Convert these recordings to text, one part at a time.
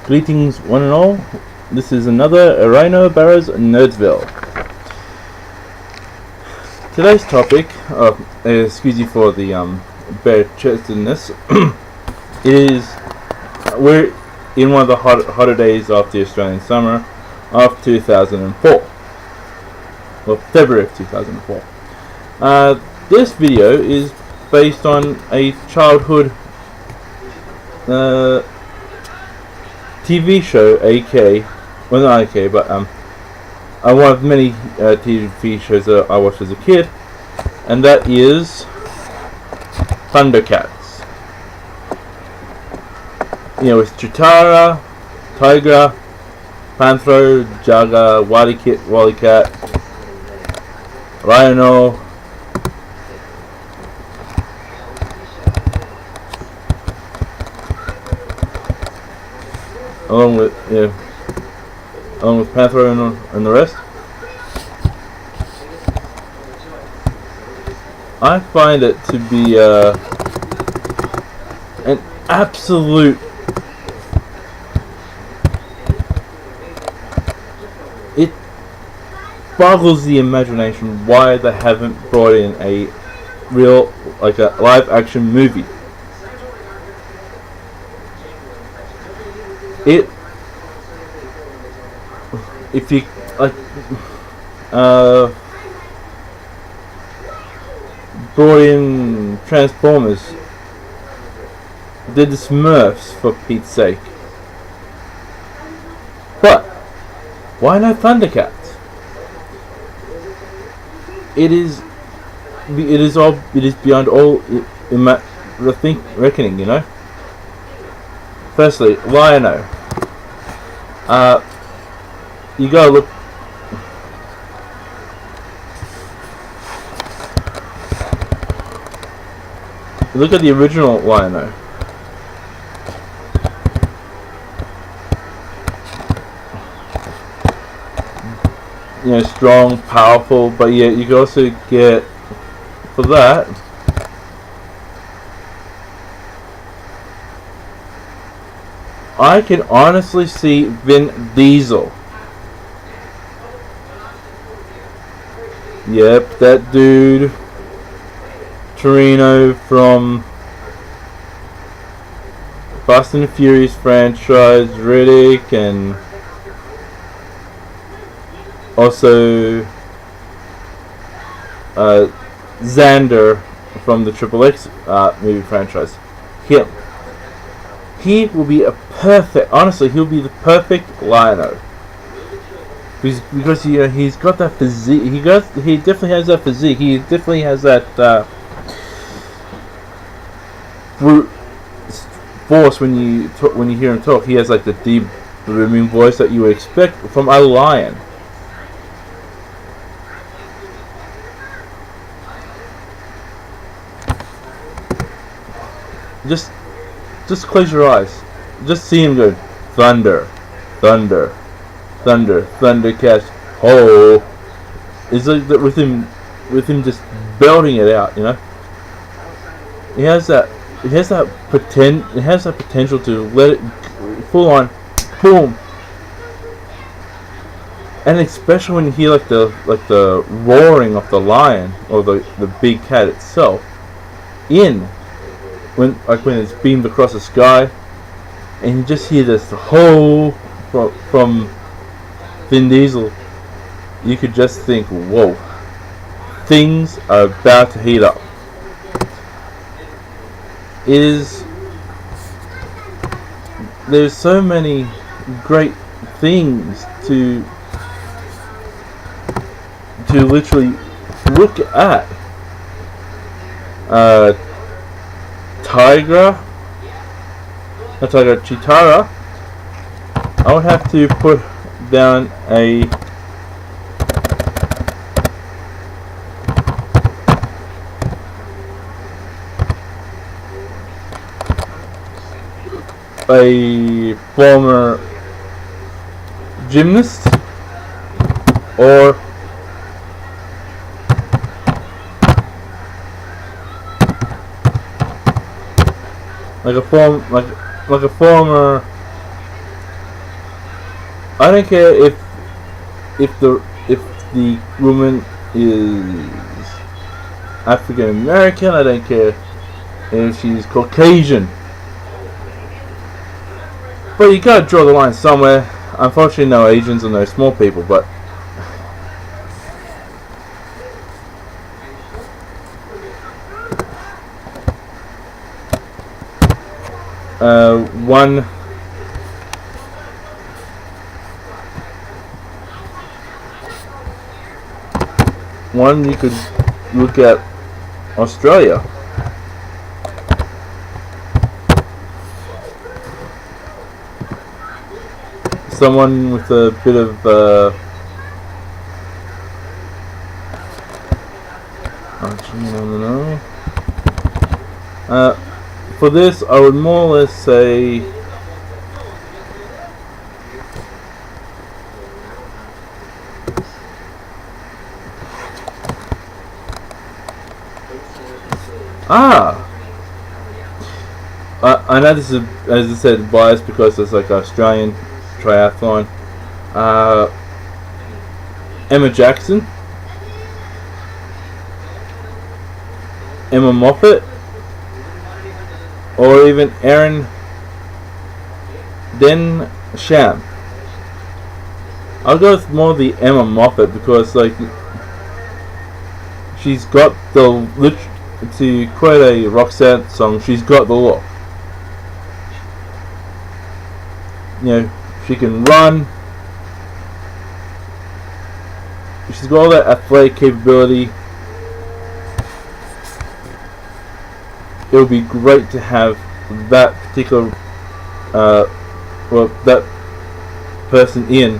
Greetings one and all, this is another Rhino Barrows Nerdsville. Today's topic, excuse you for the bare-chestedness, is we're in one of the hotter days of the Australian summer of 2004. Well, February of 2004. This video is based on a childhood TV show, one of many TV shows that I watched as a kid, and that is Thundercats. You know, with Chitara, Tigra, Panthro, Jaga, Wally Cat, Rhino, along with Panthro and the rest. I find it to be an absolute it boggles the imagination why they haven't brought in a real, like a live action movie. If you like, brought in Transformers, did the Smurfs for Pete's sake, but why not Thundercats? It is beyond all reckoning, you know. Firstly, Lion-O. You gotta look. Look at the original Lion-O. You know, strong, powerful, but yet you can also get, for that, I can honestly see Vin Diesel. Yep, that dude, Torino from Fast and the Furious franchise, Riddick, and also Xander from the Triple X movie franchise. He will be he'll be the perfect Lion-O. Because he's got that physique. He definitely has that physique. He definitely has that brute force when you hear him talk. He has like the deep, booming voice that you would expect from a lion. Just close your eyes. Just see him go thunder, thunder, thunder, Thundercats. Oh, it's like that with him just belting it out. You know, It has that potential to let it full on, boom. And especially when you hear like the roaring of the lion or the big cat itself, when it's beamed across the sky, and you just hear this whole from Vin Diesel, you could just think, whoa, things are about to heat up. There's so many great things to literally look at. Chitara, I would have to put down a former gymnast, or like a former I don't care if the woman is African American. I don't care if she's Caucasian. But you gotta draw the line somewhere. Unfortunately, no Asians and no small people, but one you could look at Australia. Someone with a bit of actually, no. For this, I would more or less say I know this is, as I said, biased because it's like Australian triathlon. Emma Jackson, Emma Moffat, or even Erin Den Sham. I'll go with more the Emma Moffat because, like, she's got the to quote a Roxanne song, she's got the look. You know, she can run. She's got all that athletic capability. It would be great to have that particular, that person in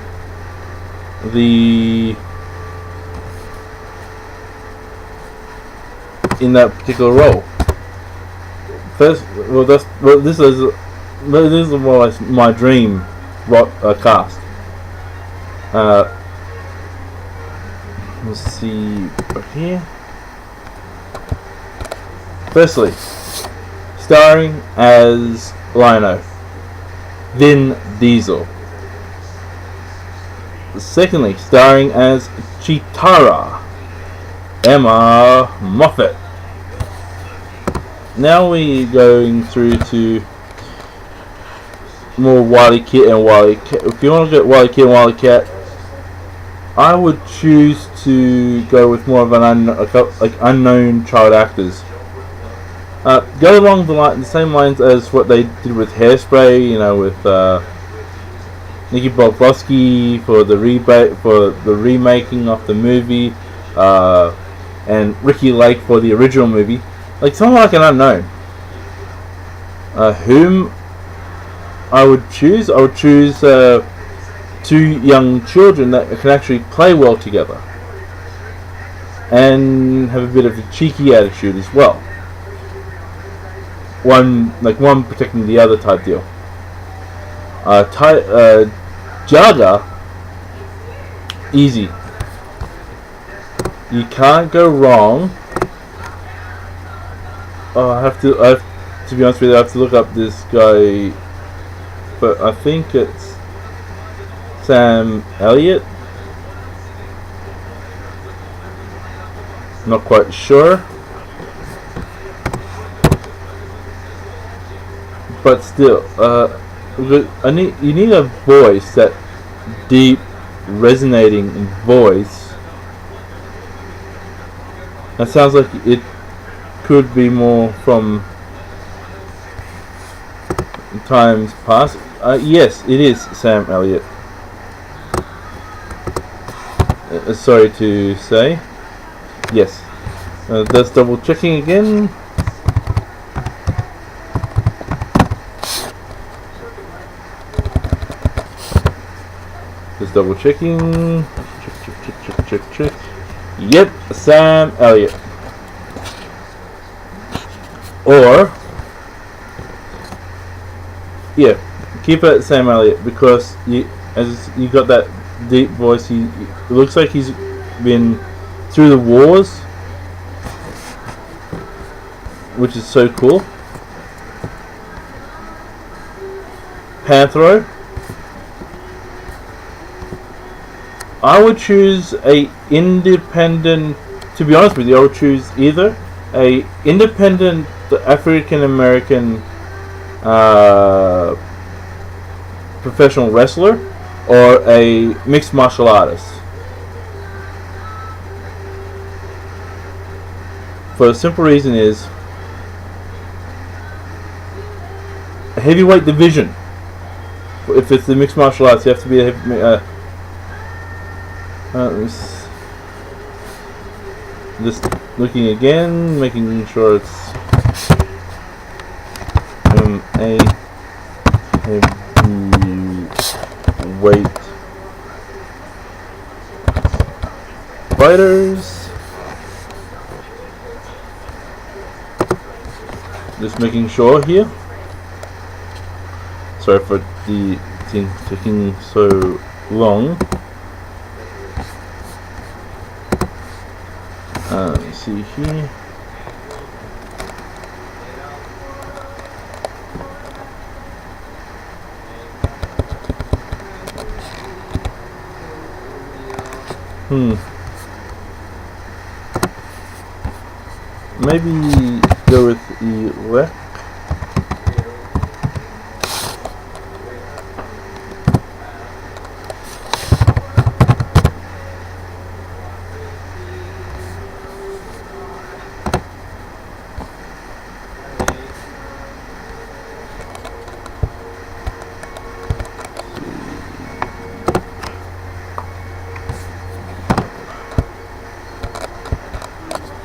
that particular role. This is more like my dream cast. Let's see up here. Firstly, starring as Lionel, Vin Diesel. Secondly, starring as Chitara, Emma Moffat. Now we're going through to more Wily Kit and Wily Cat. If you want to get Wily Kit and Wily Cat, I would choose to go with more of an unknown child actors. Go along the same lines as what they did with Hairspray, you know, with Nicky Bobrovsky for the remaking of the movie, and Ricky Lake for the original movie. Like someone like an unknown. Whom I would choose two young children that can actually play well together and have a bit of a cheeky attitude as well. One protecting the other type deal. Jaga, easy. You can't go wrong. To be honest with you, I have to look up this guy, but I think it's Sam Elliott. Not quite sure, but still, you need a voice, that deep, resonating voice. That sounds like it could be more from times past. Yes, it is Sam Elliott. Sorry to say. Yes. That's double checking again. Just double checking. Check. Yep, Sam Elliott. Or, yeah, keep it Sam Elliott because you got that deep voice. It looks like he's been through the wars, which is so cool. Panthro, I would choose a independent. To be honest with you, I would choose either a independent African American professional wrestler or a mixed martial artist. For the simple reason is a heavyweight division. If it's the mixed martial arts, you have to be a heavy, just looking again, making sure it's a heavyweight fighters. Just making sure here. Sorry for the thing taking so long. Let's see here. Maybe go with elect.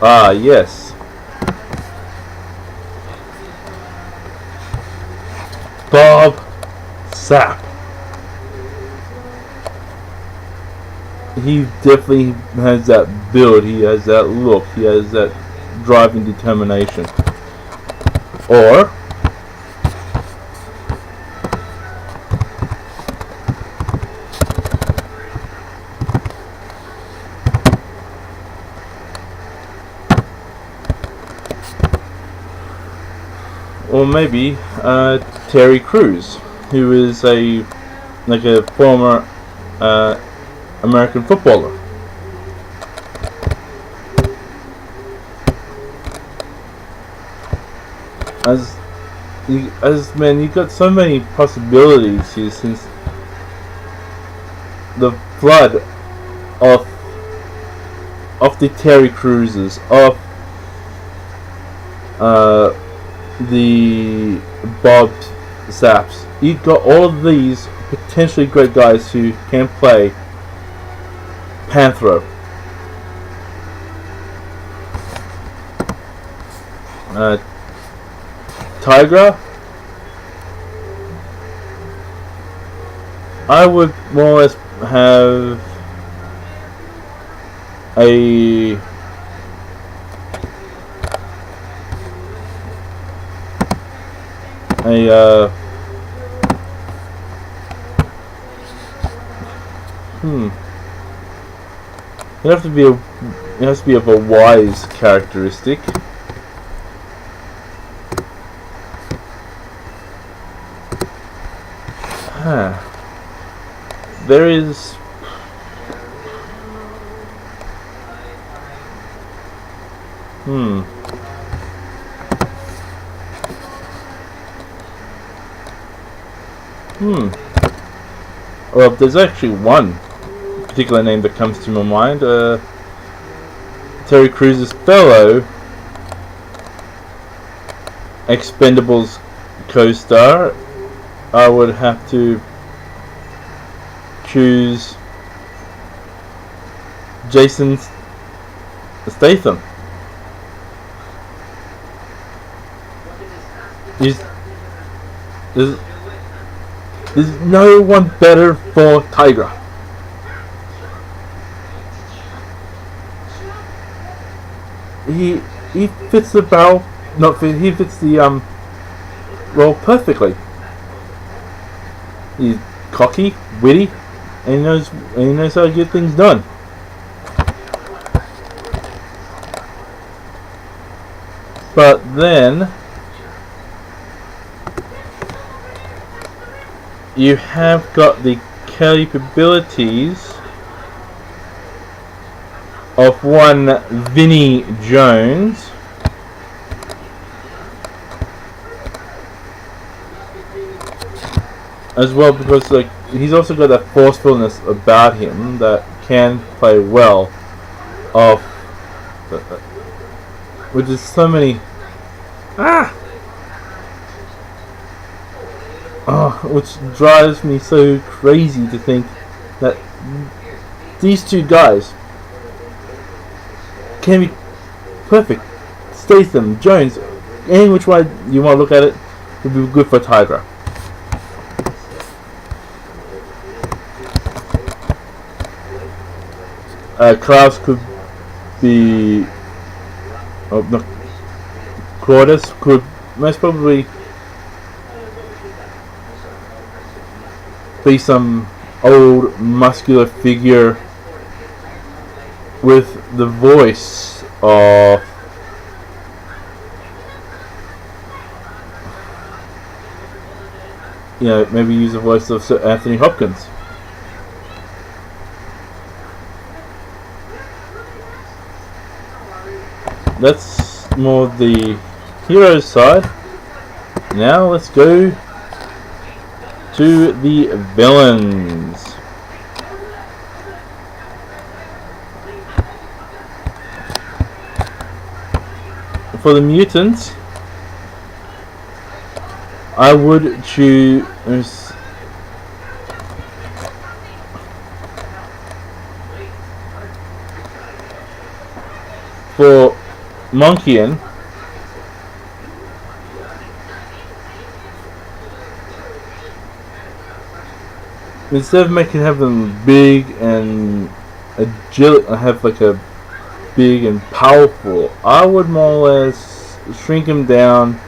Ah, yes. Bob Sapp. He definitely has that build, he has that look, he has that drive and determination. Or maybe Terry Crews, who is a former American footballer. Man, you got so many possibilities here, since the flood of the Terry Crewses, of the Bob Sapps. You've got all of these potentially great guys who can play Panthro. Tigra. I would more or less have a it has to be of a wise characteristic. There is well, there's actually one particular name that comes to my mind. Terry Crews' fellow Expendables co-star. I would have to choose Jason Statham. There's no one better for Tigra. He fits the barrel, he fits the role perfectly. He's cocky, witty, and he knows how to get things done. But then you have got the capabilities of one Vinnie Jones. As well, because like he's also got that forcefulness about him that can play well off, which is so many which drives me so crazy to think that these two guys can be perfect. Statham, Jones, any which way you want to look at it, would be good for Tigra. Klaus could be... Oh, no. Claudius could most probably be some old muscular figure with the voice of maybe use the voice of Sir Anthony Hopkins. That's more the hero side. Now let's go to the villains. For the mutants, I would choose for Monkian. Instead of making them big and agile, have like a big and powerful, I would more or less shrink him down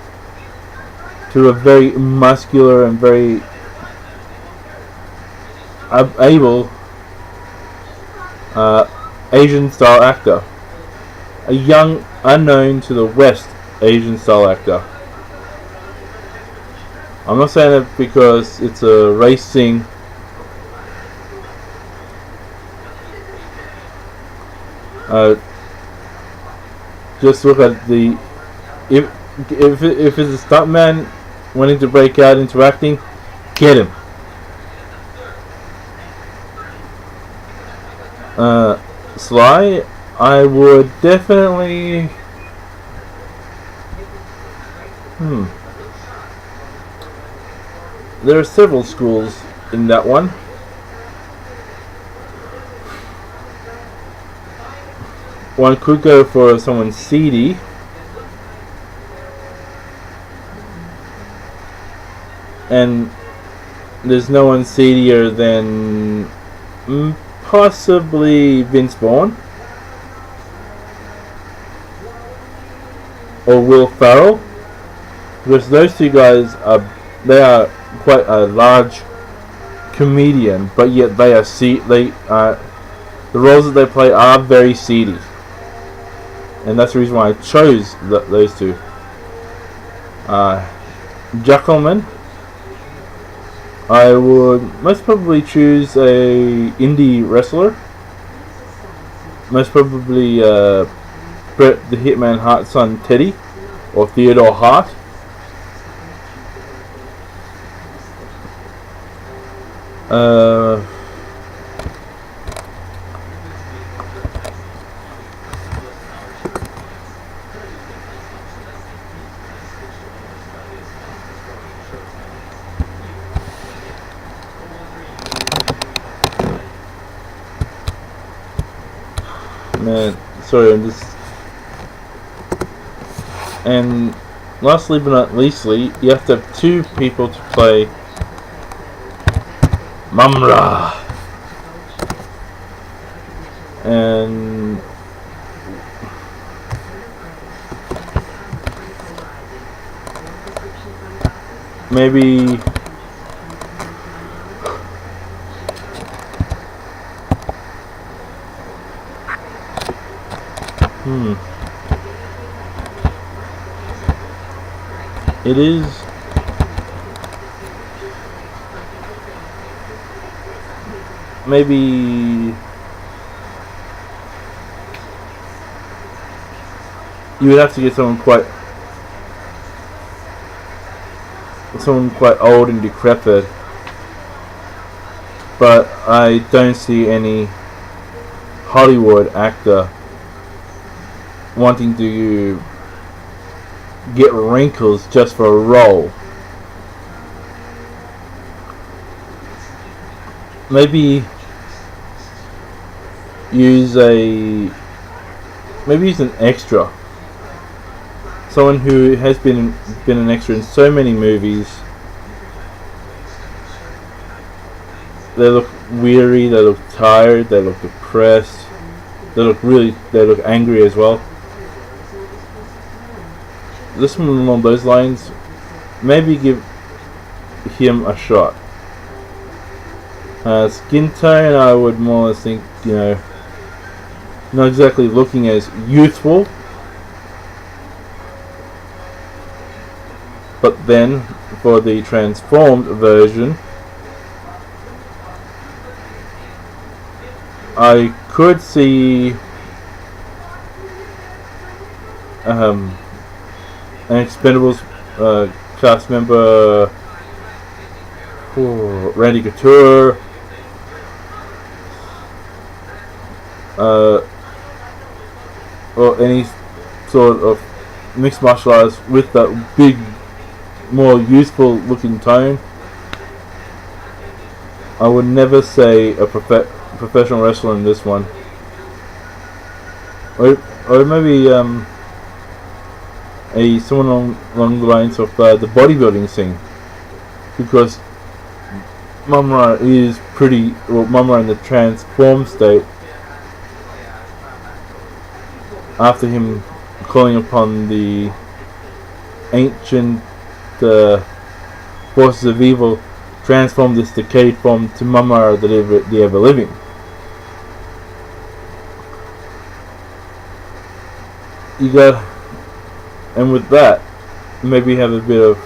to a very muscular and very able Asian style actor. A young, unknown to the West Asian style actor. I'm not saying it because it's a race thing. Just look at the if it's a stuntman wanting to break out into acting, get him. Sly, I would definitely there are several schools in that one. One could go for someone seedy. And there's no one seedier than possibly Vince Vaughn or Will Ferrell, because those two guys are quite a large comedian, but yet they are the roles that they play are very seedy, and that's the reason why I chose those two. Jackalman, I would most probably choose a indie wrestler. Most probably Bret the Hitman Hart's son Teddy, or Theodore Hart. Man, sorry, I'm just... And lastly but not leastly, you have to have two people to play Mamra. And maybe it is maybe you would have to get someone quite old and decrepit. But I don't see any Hollywood actor wanting to get wrinkles just for a role. Maybe use an extra, someone who has been an extra in so many movies. They look weary, they look tired, they look depressed, they look angry as well. This one along those lines, maybe give him a shot. Skin tone, I would more or less think, not exactly looking as youthful, but then for the transformed version, I could see an Expendables cast member, Randy Couture, or any sort of mixed martial arts with that big, more youthful looking tone. I would never say a professional wrestler in this one, or maybe someone along the lines of the bodybuilding scene, because Mumra is Mumra in the transformed state, after him calling upon the ancient forces of evil, transformed this decayed form to Mumra the ever living. And with that, maybe have a bit of,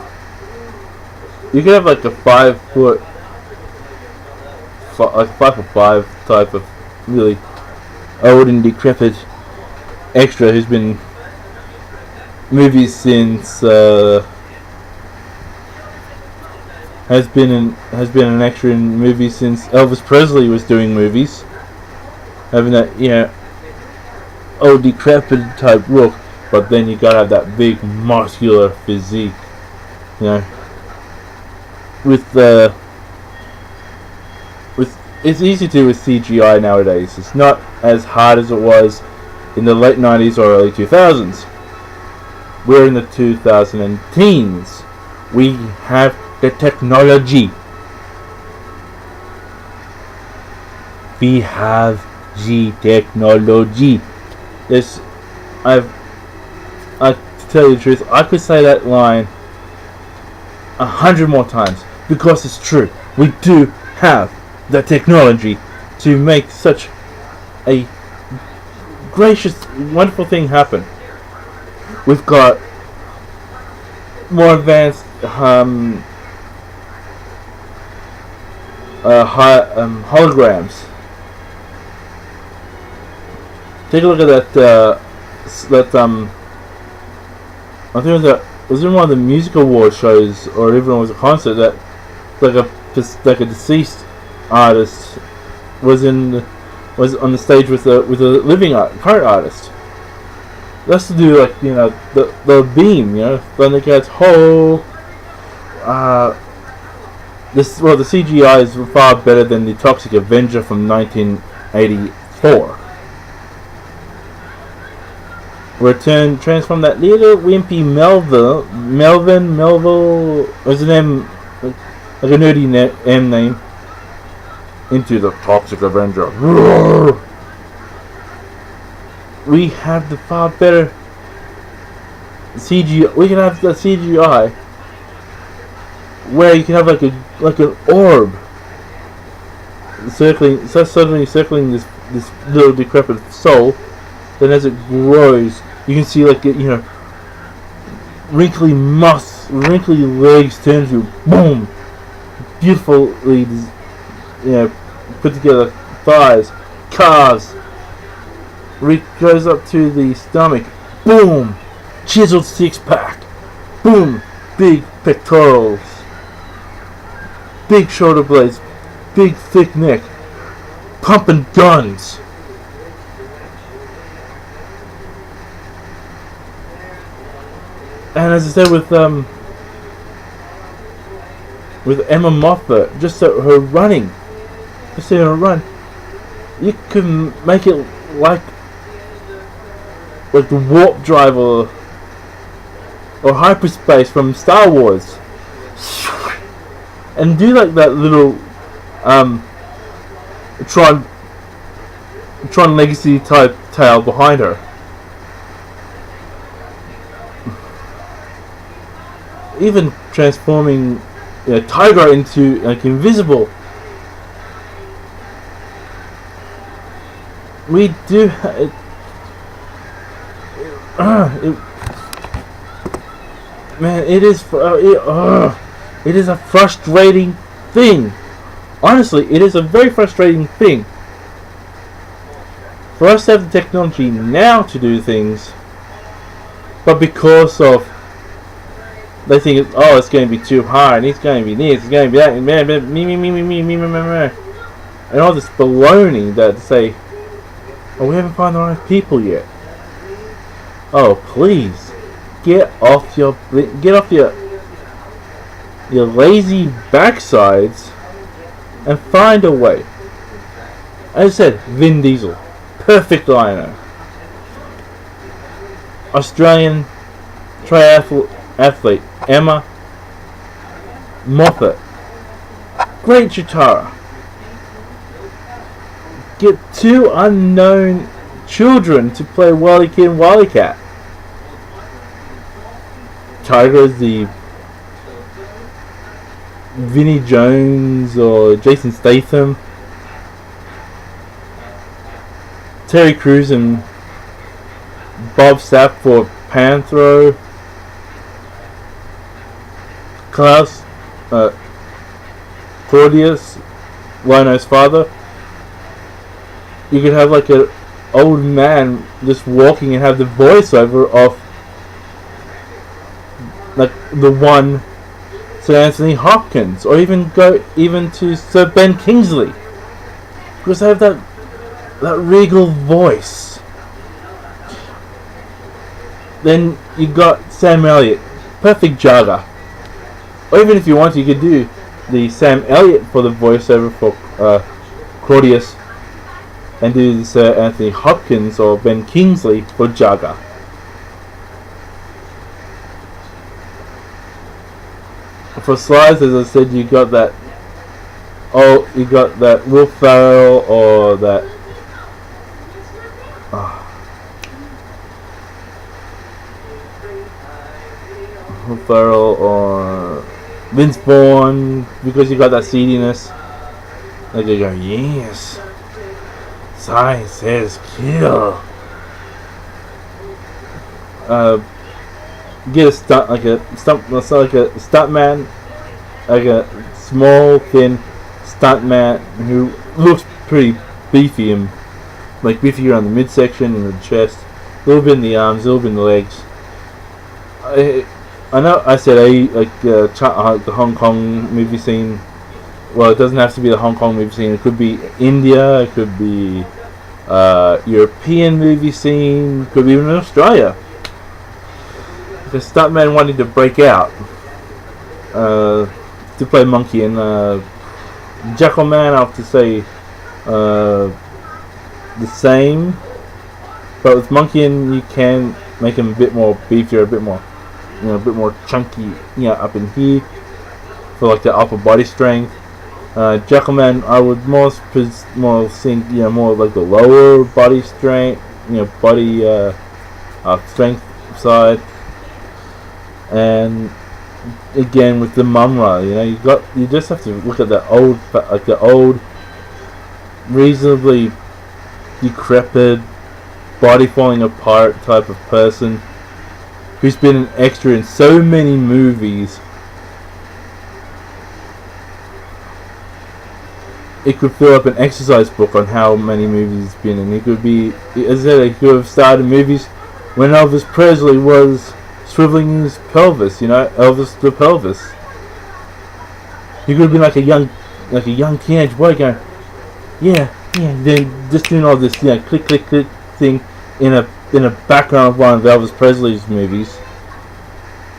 you could have like a 5'5" type of really old and decrepit extra who's been movies since has been an extra in movies since Elvis Presley was doing movies, having that old decrepit type look. But then you gotta have that big muscular physique, with it's easy to do with CGI nowadays. It's not as hard as it was in the late 90s or early 2000s. We're in the 2010s. We have the technology. We have the technology. To tell you the truth, I could say that line 100 more times because it's true. We do have the technology to make such a gracious, wonderful thing happen. We've got more advanced holograms. Take a look at that. I think it was in one of the music award shows, or even it was a concert, that like a deceased artist was on the stage with a living current artist. That's to do like the beam, Thundercats whole. The CGI is far better than the Toxic Avenger from 1984. Transform that little wimpy Melville, what's the name, like a nerdy M name, into the Toxic Avenger. Roar! We have the far better CGI. We can have the CGI where you can have like an orb circling this little decrepit soul. Then as it grows, you can see wrinkly legs turn to boom, beautifully put together thighs, calves. Goes up to the stomach, boom, chiseled six-pack, boom, big pectorals, big shoulder blades, big thick neck, pumping guns. And as I said with Emma Moffat, just her running, just seeing her run, you can make it like the warp drive or hyperspace from Star Wars, and do like that little Tron Legacy type tail behind her. Even transforming Tiger into like invisible. We do man, it is a frustrating thing. Honestly, it is a very frustrating thing for us to have the technology now to do things, but because of they think it's going to be too hard, and it's going to be this, it's going to be that, and and all this baloney that say, we haven't found the right people yet. Oh, please, get off your lazy backsides and find a way. As I said, Vin Diesel, perfect liner. Australian triathlete Emma Moffat, great Chitara. Get two unknown children to play Wally Kid and Wally Cat. Tiger is the Vinnie Jones or Jason Statham. Terry Crews and Bob Sapp for Panthro. Klaus Claudius, Lino's father. You could have like an old man just walking and have the voiceover of like the one Sir Anthony Hopkins, or even go to Sir Ben Kingsley, because they have that regal voice. Then you got Sam Elliott, perfect jogger. Or even if you want, you could do the Sam Elliott for the voiceover for Claudius, and do the Sir Anthony Hopkins or Ben Kingsley for Jagger. For Slides, as I said, you got that Will Ferrell or that Will Ferrell or Vince Vaughn, because you got that seediness. Like you go, yes, science says kill. Get a stunt like a stuntman, like a small, thin stuntman who looks pretty beefy and like beefy around the midsection and the chest, a little bit in the arms, a little bit in the legs. I know I said the Hong Kong movie scene. Well, it doesn't have to be the Hong Kong movie scene. It could be India. It could be European movie scene. It could be even Australia. The stuntman wanted to break out to play Monkey, and Jackalman, I have to say the same. But with Monkey, you can make him a bit more beefier, a bit more chunky, up in here for like the upper body strength. Jackalman, I would more think, more like the lower body strength, body strength side. And again with the Mumra, you just have to look at the old, reasonably decrepit, body falling apart type of person who's been an extra in so many movies. It could fill up an exercise book on how many movies he's been in. He could be, as I said, he could have starred in movies when Elvis Presley was swiveling his pelvis, Elvis the pelvis. He could have been like a young teenage boy going, yeah, then just doing all this, click, click, click thing in a background of one of Elvis Presley's movies.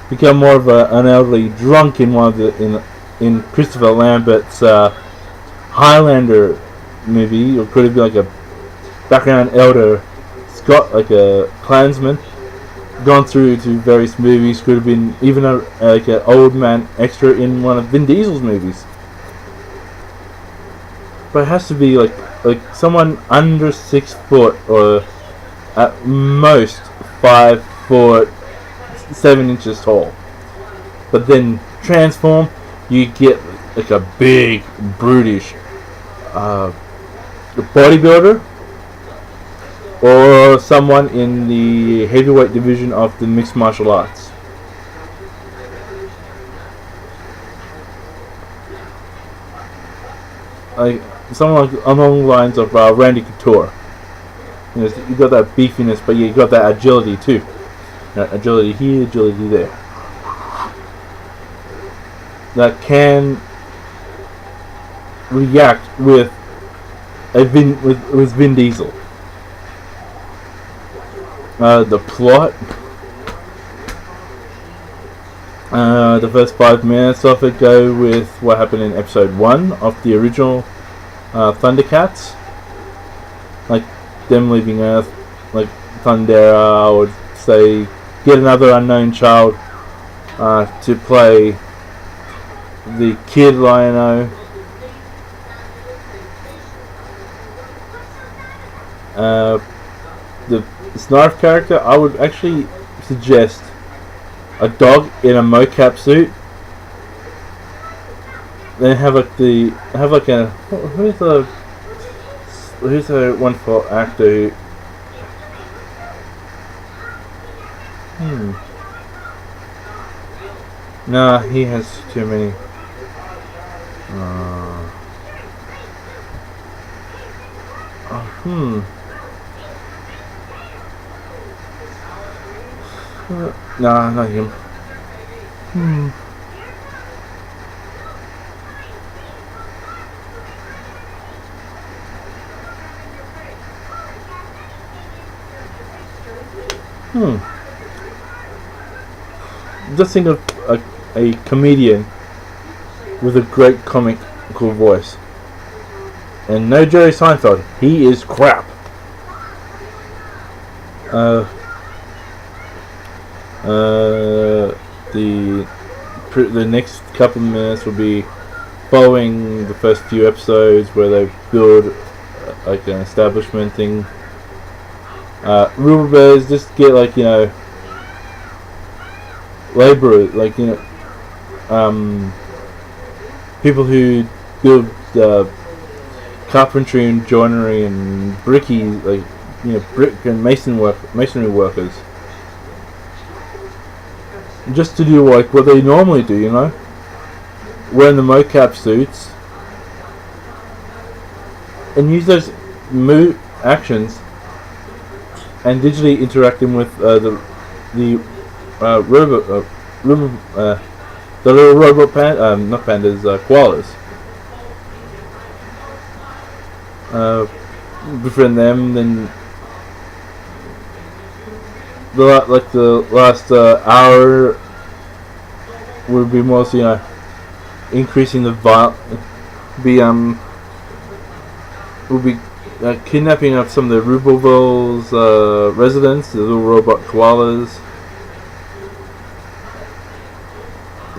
Become more of an elderly drunk in one of in Christopher Lambert's Highlander movie, or could it be like a background elder Scott, like a Klansman, gone through to various movies. Could have been even like an old man extra in one of Vin Diesel's movies. But it has to be like someone under 6 foot, or at most 5 foot 7 inches tall. But then transform, you get like a big, brutish bodybuilder, or someone in the heavyweight division of the mixed martial arts. Like someone along the lines of Randy Couture. You got that beefiness, but you got that agility too. Agility here, agility there. That can react with Vin Diesel. The plot. The first 5 minutes of it go with what happened in episode 1 of the original Thundercats. Like them leaving Earth, like Thundera, I would say, get another unknown child to play the Kid Lion-O. The Snarf character, I would actually suggest a dog in a mocap suit. Then have who's a wonderful actor who, nah, he has too many. Nah, not him. Just think of a comedian with a great comical voice. And no Jerry Seinfeld. He is crap. The next couple of minutes will be following the first few episodes where they build like an establishment thing. Rural Bears just get laborers, people who build carpentry and joinery and bricky, brick and masonry workers. Just to do like what they normally do, wearing the mocap suits, and use those actions and digitally interacting with the little robot not pandas, koalas. Befriend them, then the last hour would be mostly increasing the will be kidnapping of some of the Rubelville's residents, the little robot koalas.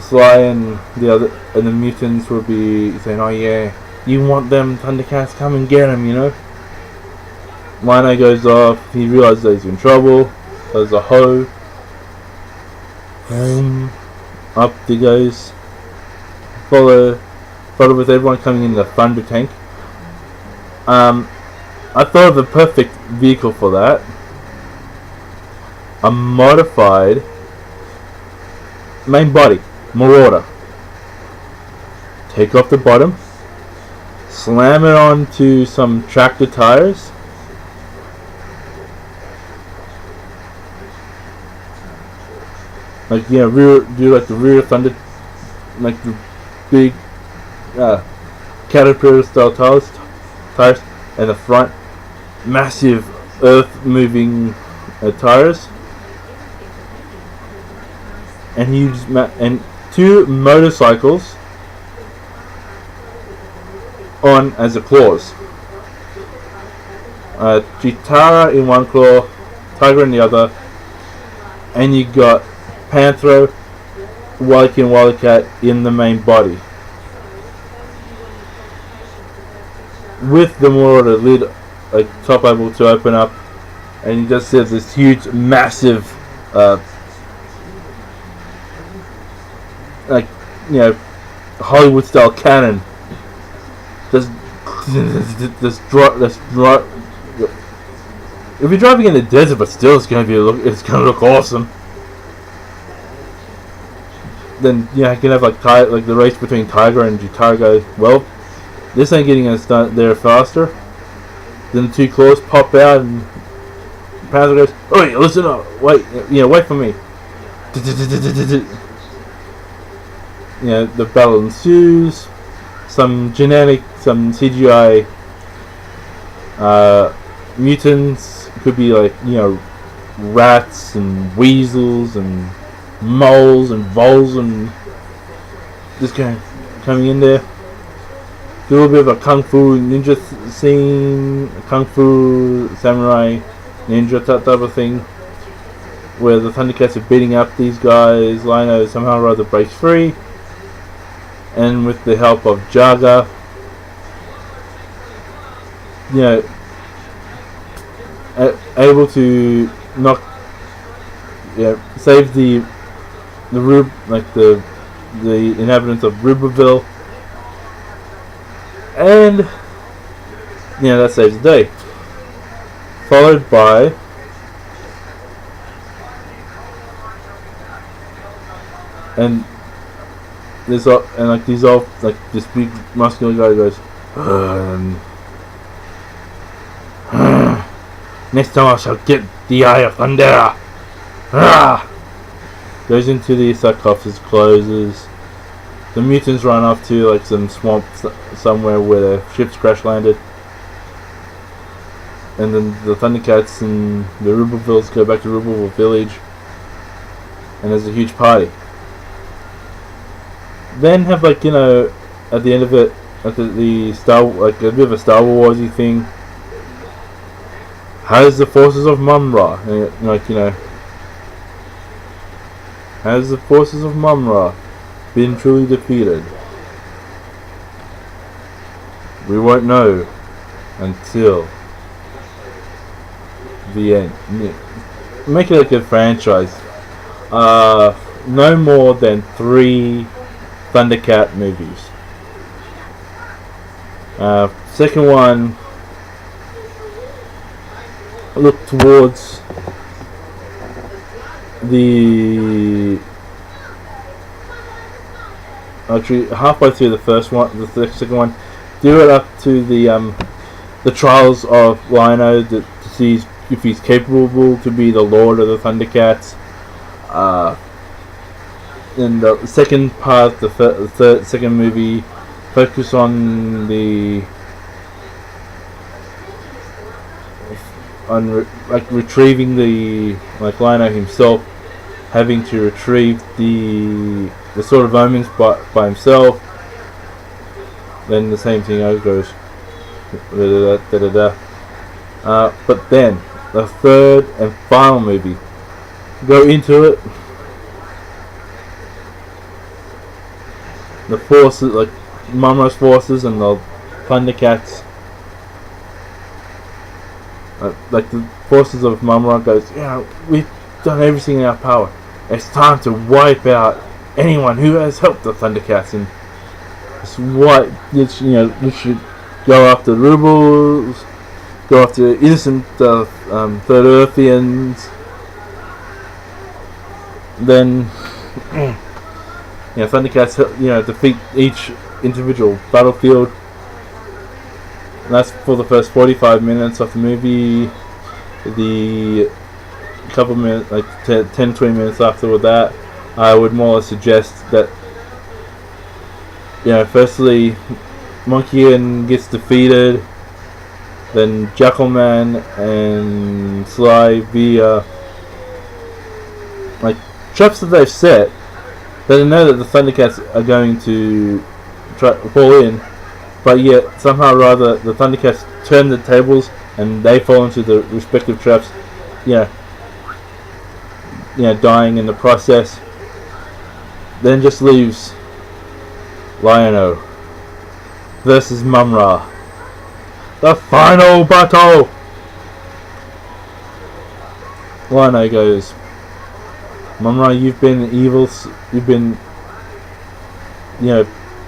Sly and the mutants will be saying, "Oh yeah, you want them Thundercats? Come and get them," Lino goes off. He realizes that he's in trouble. There's a hoe. Up he goes. Follow with everyone coming in the Thunder tank. I thought of the perfect vehicle for that. A modified main body, Marauder. Take off the bottom. Slam it onto some tractor tires. like do like the rear thunder, like the big caterpillar style tires, and the front massive earth moving tires, and and 2 motorcycles on as the claws. Chitara in one claw, Tiger in the other, and you got Panthro, Wildcat and Wildcat in the main body, with the Marauder lid, like top able to open up, and you just see this huge, massive, like Hollywood style cannon. Just if you're driving in the desert, but still, it's gonna look awesome. Then I can have like the race between Tiger and Jutara goes, well, this ain't getting us there faster. Then the 2 claws pop out and Panther goes, "Oi, listen up, wait for me." The battle ensues. Some CGI mutants, could be like rats and weasels and moles and voles, and just coming in there. Do a little bit of a kung fu ninja scene, kung fu samurai ninja type of thing, where the Thundercats are beating up these guys. Lino somehow or other breaks free, and with the help of Jaga, able to save the inhabitants of Ruberville, and that saves the day. Followed by this big muscular guy goes, next time I shall get the Eye of Thunder. Goes into the sarcophagus, closes. The mutants run off to like some swamp somewhere where the ships crash landed. And then the Thundercats and the Rubervilles go back to Ruberville Village, and there's a huge party. Then have at the end of it, a bit of a Star Warsy thing. Has the forces of Mum-Ra, has the forces of Mum-Ra been truly defeated? We won't know until the end. Make it a good franchise. No more than 3 Thundercat movies. Second one, look towards the actually halfway through the first one, the second one, do it up to the trials of Lino to see if he's capable to be the Lord of the Thundercats. In the second part, the second movie, focus on retrieving the Lino himself, having to retrieve the Sword of Omens by himself. Then the same thing goes. But then the third and final movie, go into it. The forces, like Mum-Ra's forces and the Thundercats, like the forces of Mum-Ra goes, we've done everything in our power. It's time to wipe out anyone who has helped the Thundercats, and literally go after Rubles, go after innocent Third Earthians. Then Thundercats defeat each individual battlefield. And that's for the first 45 minutes of the movie. The couple minutes, like 10-20 minutes after that, I would more suggest that, firstly, Monkey gets defeated, then Jackalman and Sly via traps that they've set. They know that the Thundercats are going to fall in, but yet somehow or other the Thundercats turn the tables and they fall into the respective traps. Dying in the process. Then just leaves Lion-O versus Mum-Ra. The final battle! Lion-O goes, Mum-Ra, you've been evil, you've been,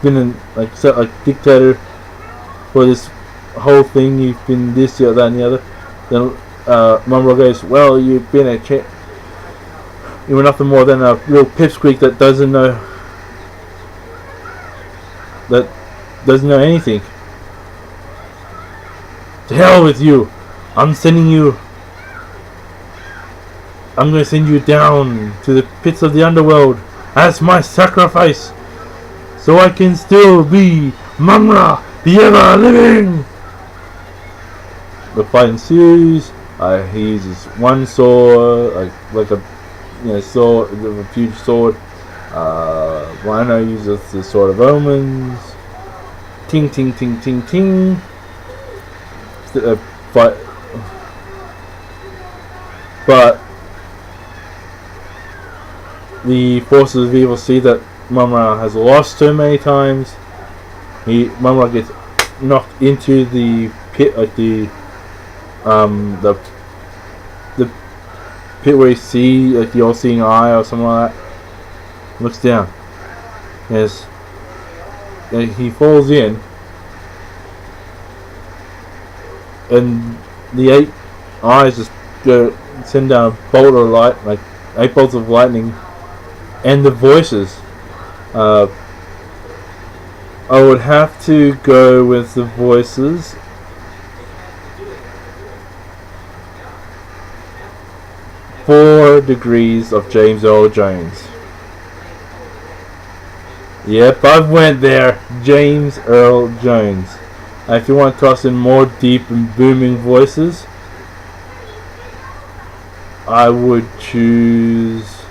been like dictator for this whole thing, you've been this, that, and the other. Then Mum-Ra goes, well, you've been you were nothing more than a real pipsqueak that doesn't know anything. To hell with you! I'm going to send you down to the pits of the underworld as my sacrifice, so I can still be Mum-Ra, the ever-living! The fight ensues. He uses one sword, like a sword, a huge sword. Rhino uses the Sword of Omens. Ting, ting, ting, ting, ting. But the forces of evil see that Mum-Ra has lost so many times. Mum-Ra gets knocked into the pit, the pit where you see the all-seeing eye or something like that. Looks down. Yes. He falls in, and the 8 eyes just send down a bolt of light, 8 bolts of lightning, and the voices. I would have to go with the voices. Four Degrees of James Earl Jones. Yep, I've went there. James Earl Jones. If you want to toss in more deep and booming voices, I would choose...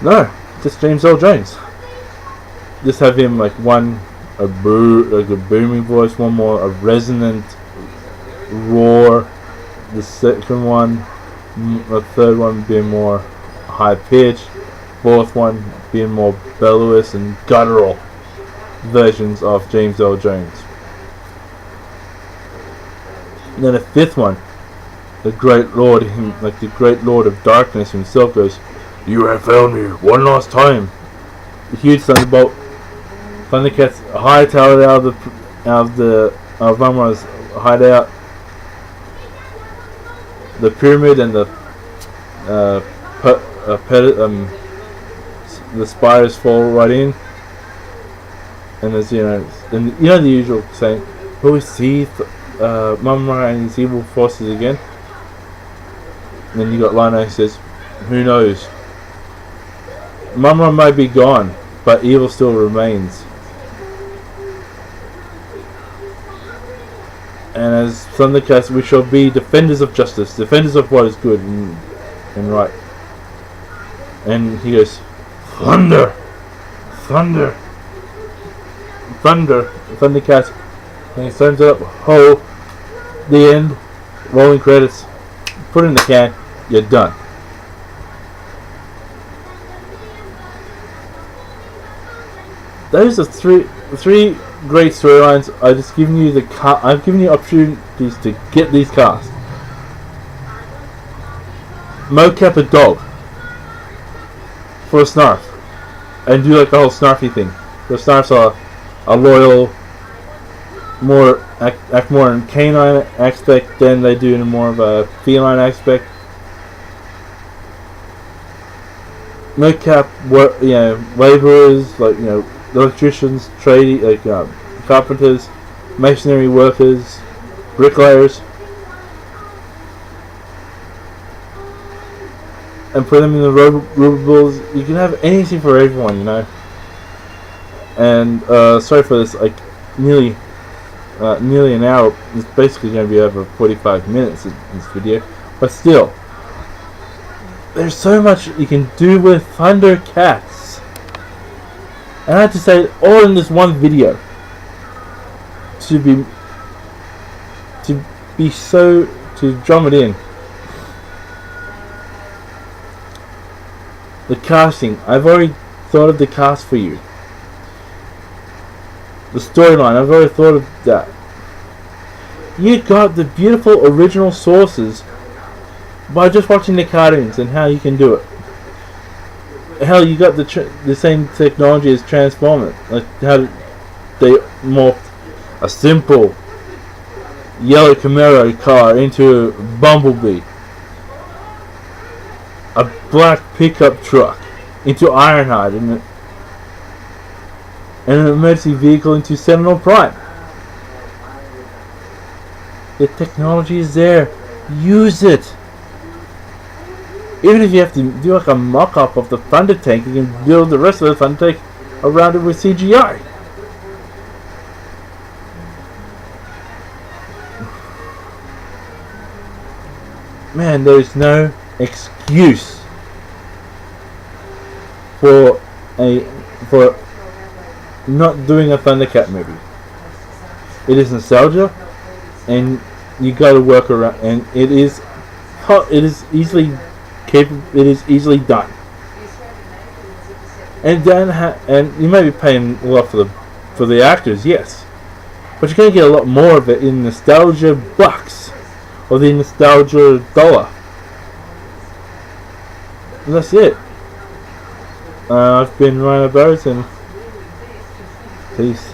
No, just James Earl Jones. Just have him a booming voice, one more a resonant roar, the second one, the third one being more high pitched, fourth one being more bellowous and guttural versions of James Earl Jones. And then the fifth one, the great lord, the great lord of darkness himself goes, "You have failed me one last time." The huge thunderbolt. Thundercats hightailed out of Mum-Ra's hideout. The pyramid and the spires fall right in, and there's the usual saying, "Will we see Mum-Ra and his evil forces again?" And then you got Lion-O who says, "Who knows? Mum-Ra may be gone, but evil still remains." And as Thundercats, we shall be defenders of justice, defenders of what is good and right. And he goes, "Thunder! Thunder! Thunder!" Thundercats. And he turns it up. Ho! The end. Rolling credits. Put it in the can. You're done. Those are three great storylines. I've just given you I've given you opportunities to get these cast. Mocap a dog for a Snarf, and do the whole Snarfy thing. The Snarfs are loyal, act more in canine aspect than they do in more of a feline aspect. Mocap laborers, electricians, carpenters, masonry workers, bricklayers. and put them in the rubables. You can have anything for everyone, you know. And sorry for this, like nearly an hour. It's basically going to be over 45 minutes in this video, but still, there's so much you can do with Thundercats, and I had to say it all in this one video to drum it in. The casting, I've already thought of the cast for you. The storyline, I've already thought of that. You got the beautiful original sources by just watching the cartoons and how you can do it. Hell, you got the same technology as Transformers, like how they morphed a simple yellow Camaro car into a Bumblebee, a black pickup truck into Ironhide, and an emergency vehicle into Sentinel Prime. The technology is there. Use it. Even if you have to do like a mock-up of the Thunder Tank, you can build the rest of the Thunder Tank around it with CGI. Man, there's no excuse for not doing a Thundercat movie. It is nostalgia, and you got to work around, and it is easily capable. It is easily done, and you may be paying a lot for the actors, yes, but you're gonna get a lot more of it in nostalgia bucks or the nostalgia dollar. And that's it. I've been Ryan Barrett, and peace.